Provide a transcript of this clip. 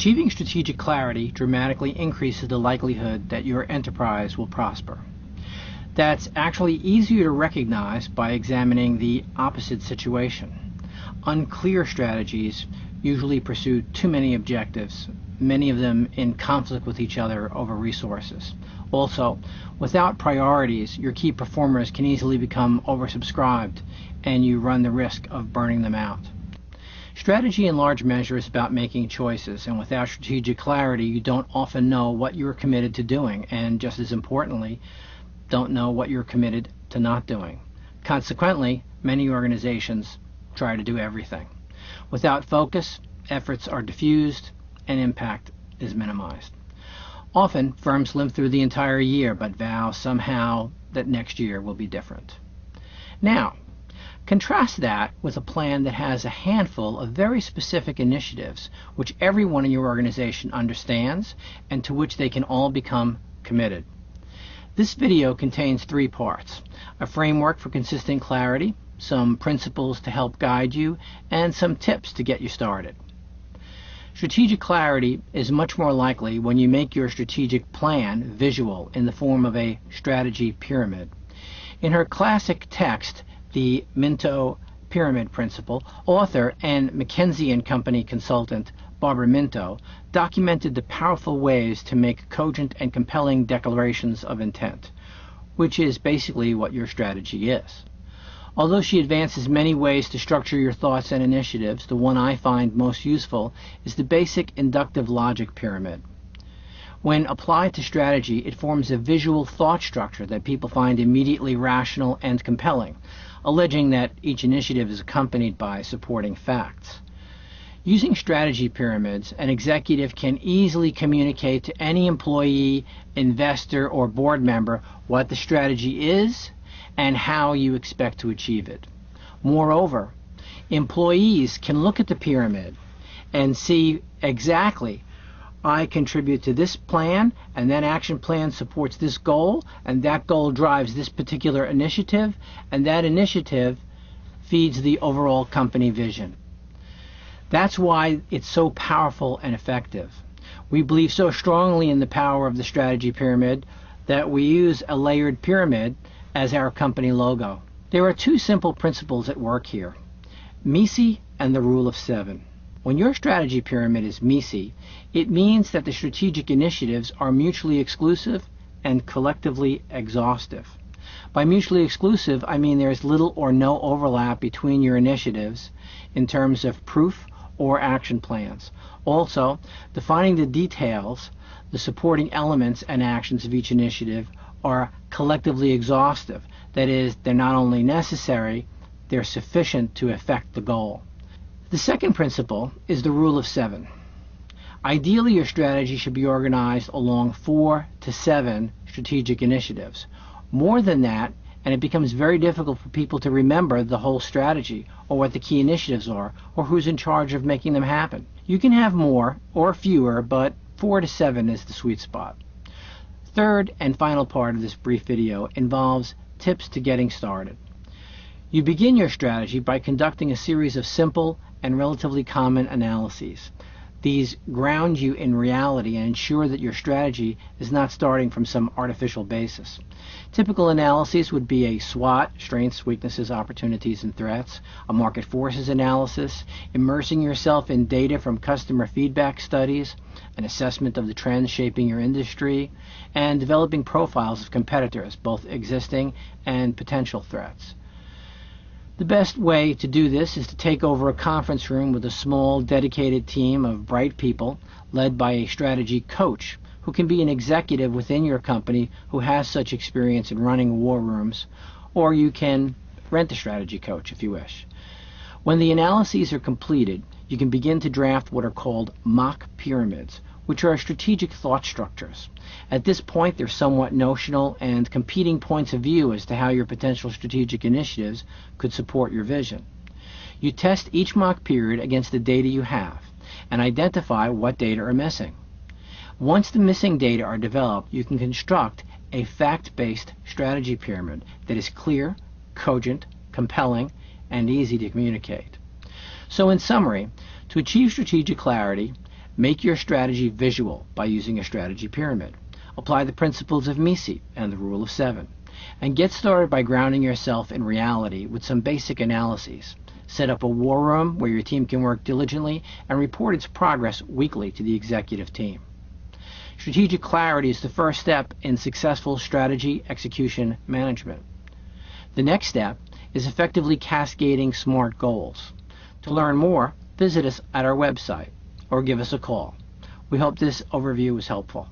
Achieving strategic clarity dramatically increases the likelihood that your enterprise will prosper. That's actually easier to recognize by examining the opposite situation. Unclear strategies usually pursue too many objectives, many of them in conflict with each other over resources. Also, without priorities, your key performers can easily become oversubscribed, and you run the risk of burning them out. Strategy in large measure is about making choices, and without strategic clarity, you don't often know what you're committed to doing, and just as importantly, don't know what you're committed to not doing. Consequently, many organizations try to do everything. Without focus, efforts are diffused and impact is minimized. Often, firms limp through the entire year but vow somehow that next year will be different. Now, contrast that with a plan that has a handful of very specific initiatives which everyone in your organization understands and to which they can all become committed. This video contains 3 parts: a framework for consistent clarity, some principles to help guide you, and some tips to get you started. Strategic clarity is much more likely when you make your strategic plan visual in the form of a strategy pyramid. In her classic text, The Minto Pyramid Principle, author and McKinsey & Company consultant Barbara Minto documented the powerful ways to make cogent and compelling declarations of intent, which is basically what your strategy is. Although she advances many ways to structure your thoughts and initiatives, the one I find most useful is the basic inductive logic pyramid. When applied to strategy, it forms a visual thought structure that people find immediately rational and compelling, alleging that each initiative is accompanied by supporting facts. Using strategy pyramids, an executive can easily communicate to any employee, investor, or board member what the strategy is and how you expect to achieve it. Moreover, employees can look at the pyramid and see exactly, I contribute to this plan, and that action plan supports this goal, and that goal drives this particular initiative, and that initiative feeds the overall company vision. That's why it's so powerful and effective. We believe so strongly in the power of the strategy pyramid that we use a layered pyramid as our company logo. There are 2 simple principles at work here: MESE and the Rule of 7. When your strategy pyramid is MESE, it means that the strategic initiatives are mutually exclusive and collectively exhaustive. By mutually exclusive, I mean there is little or no overlap between your initiatives in terms of proof or action plans. Also, defining the details, the supporting elements and actions of each initiative are collectively exhaustive. That is, they're not only necessary, they're sufficient to effect the goal. The second principle is the Rule of 7. Ideally, your strategy should be organized along 4 to 7 strategic initiatives. More than that, and it becomes very difficult for people to remember the whole strategy, or what the key initiatives are, or who's in charge of making them happen. You can have more or fewer, but 4 to 7 is the sweet spot. Third and final part of this brief video involves tips to getting started. You begin your strategy by conducting a series of simple and relatively common analyses. These ground you in reality and ensure that your strategy is not starting from some artificial basis. Typical analyses would be a SWOT, strengths, weaknesses, opportunities, and threats, a market forces analysis, immersing yourself in data from customer feedback studies, an assessment of the trends shaping your industry, and developing profiles of competitors, both existing and potential threats. The best way to do this is to take over a conference room with a small, dedicated team of bright people led by a strategy coach who can be an executive within your company who has such experience in running war rooms, or you can rent a strategy coach if you wish. When the analyses are completed, you can begin to draft what are called mock pyramids, which are strategic thought structures. At this point, they're somewhat notional and competing points of view as to how your potential strategic initiatives could support your vision. You test each mock period against the data you have and identify what data are missing. Once the missing data are developed, you can construct a fact-based strategy pyramid that is clear, cogent, compelling, and easy to communicate. So in summary, to achieve strategic clarity, Make your strategy visual by using a strategy pyramid. Apply the principles of MISI and the Rule of 7. And get started by grounding yourself in reality with some basic analyses. Set up a war room where your team can work diligently and report its progress weekly to the executive team. Strategic clarity is the first step in successful strategy execution management. The next step is effectively cascading SMART goals. To learn more, visit us at our website or give us a call. We hope this overview was helpful.